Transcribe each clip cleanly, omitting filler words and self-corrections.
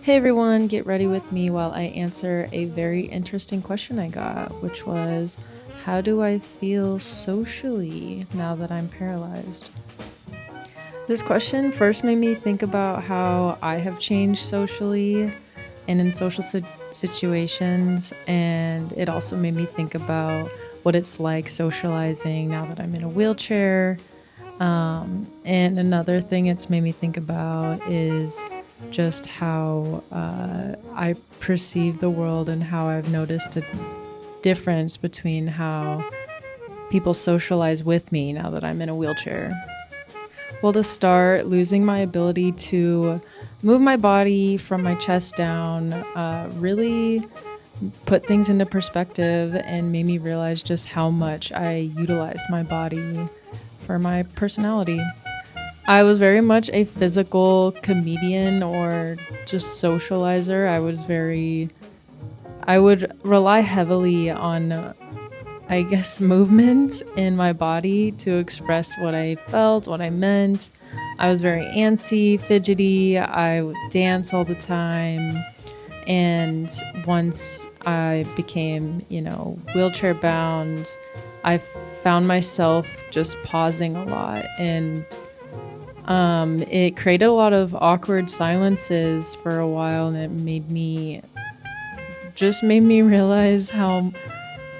Hey everyone, get ready with me while I answer a very interesting question I got, which was, how do I feel socially now that I'm paralyzed? This question first made me think about how I have changed socially and in social situations, and it also made me think about what it's like socializing now that I'm in a wheelchair. And another thing it's made me think about is just how I perceive the world and how I've noticed a difference between how people socialize with me now that I'm in a wheelchair. Well, to start, losing my ability to move my body from my chest down really put things into perspective and made me realize just how much I utilized my body for my personality. I was very much a physical comedian or just socializer. I would rely heavily on, I guess, movement in my body to express what I felt, what I meant. I was very antsy, fidgety. I would dance all the time. And once I became, wheelchair bound, I found myself just pausing a lot. And it created a lot of awkward silences for a while. And it made me realize how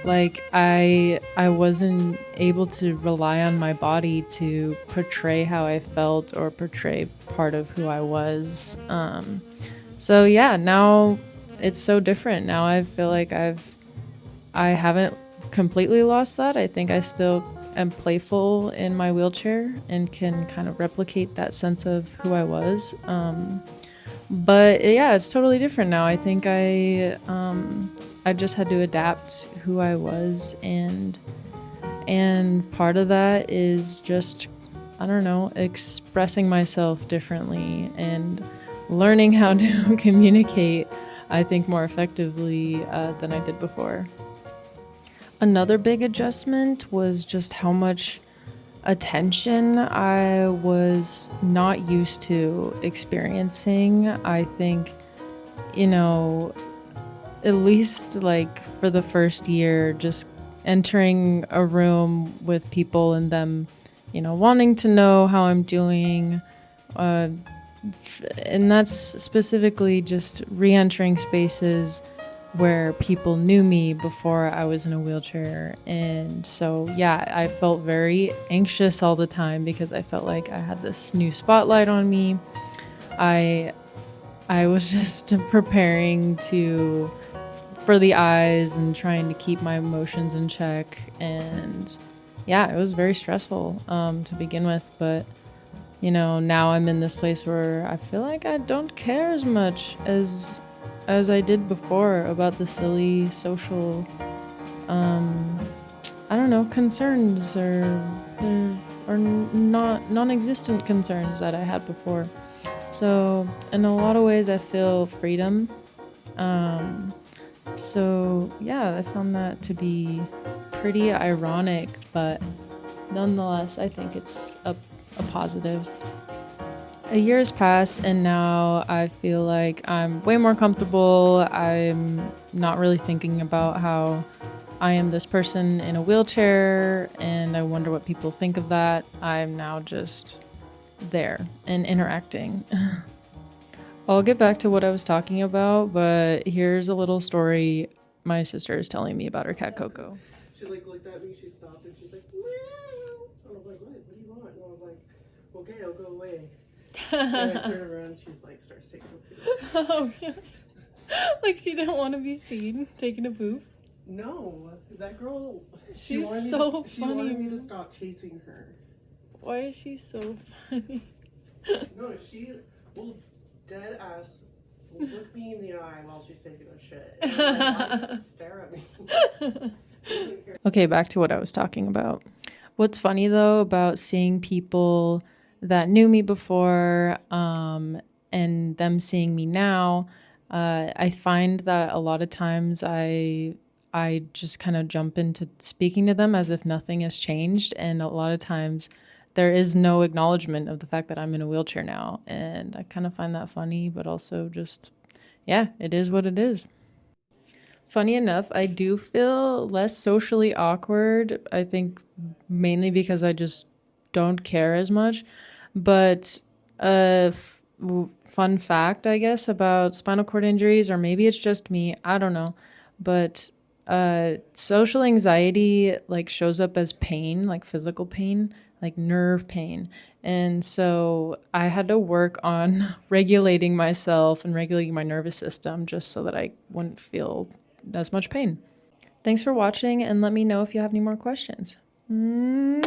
I wasn't able to rely on my body to portray how I felt or portray part of who I was. So yeah, now it's so different. Now I feel like I haven't completely lost that. I think I still am playful in my wheelchair and can kind of replicate that sense of who I was. But yeah, it's totally different now. I think I just had to adapt who I was, and part of that is just, I don't know, expressing myself differently and learning how to communicate, I think, more effectively than I did before. Another big adjustment was just how much attention I was not used to experiencing. I think, you know, at least like for the first year, just entering a room with people and them, wanting to know how I'm doing. And that's specifically just re entering spaces where people knew me before I was in a wheelchair. And so, yeah, I felt very anxious all the time because I felt like I had this new spotlight on me. I was just preparing for the eyes and trying to keep my emotions in check. And yeah, it was very stressful to begin with. But, now I'm in this place where I feel like I don't care as much as I did before about the silly social, I don't know, concerns or not non-existent concerns that I had before. So in a lot of ways, I feel freedom. So yeah, I found that to be pretty ironic, but nonetheless, I think it's a positive. A year has passed, and now I feel like I'm way more comfortable. I'm not really thinking about how I am this person in a wheelchair, and I wonder what people think of that. I'm now just there and interacting. I'll get back to what I was talking about, but here's a little story my sister is telling me about her cat Coco. She like looked at me, she stopped, and she's like, meow. And I was like, what? What do you want? And I was like, okay, I'll go away. And I turn around, she's like, starts taking a poop. Oh, yeah. Like she didn't want to be seen taking a poop. No, that girl. She's so funny. She wanted me to stop chasing her. Why is she so funny? No, she will dead ass look me in the eye while she's taking a shit. And I'm like, why do you stare at me? Okay, back to what I was talking about. What's funny though about seeing people that knew me before and them seeing me now, I find that a lot of times I just kind of jump into speaking to them as if nothing has changed, and a lot of times there is no acknowledgement of the fact that I'm in a wheelchair now, and I kind of find that funny, but also just yeah, it is what it is. Funny enough, I do feel less socially awkward. I think mainly because I just don't care as much. But fun fact, I guess, about spinal cord injuries, or maybe it's just me, I don't know. But social anxiety like shows up as pain, like physical pain, like nerve pain. And so I had to work on regulating myself and regulating my nervous system just so that I wouldn't feel as much pain. Thanks for watching, and let me know if you have any more questions. Mwah.